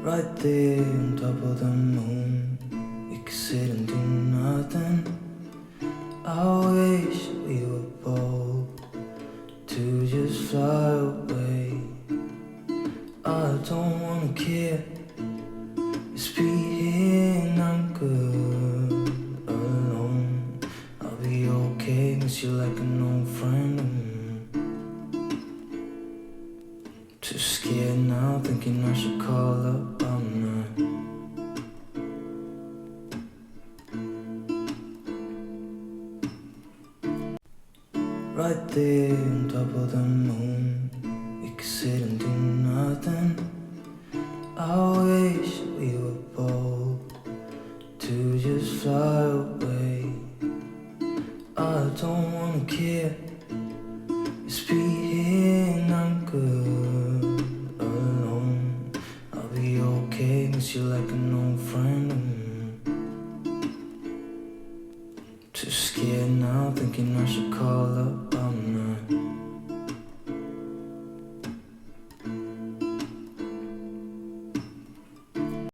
Right there on top of the moon, we could sit and do nothing. I wish we were bold to just fly away. I don't wanna care, just be here and I'm good alone. I'll be okay, miss you like an old friend. Too scared now, thinking I should call up all night. Right there on top of the moon, we could sit and do nothing. I wish we were bold to just fly away. I don't wanna care, just be here and I'm good alone. I'll be okay, miss you like an old friend. Too scared now, thinking I should call up all night.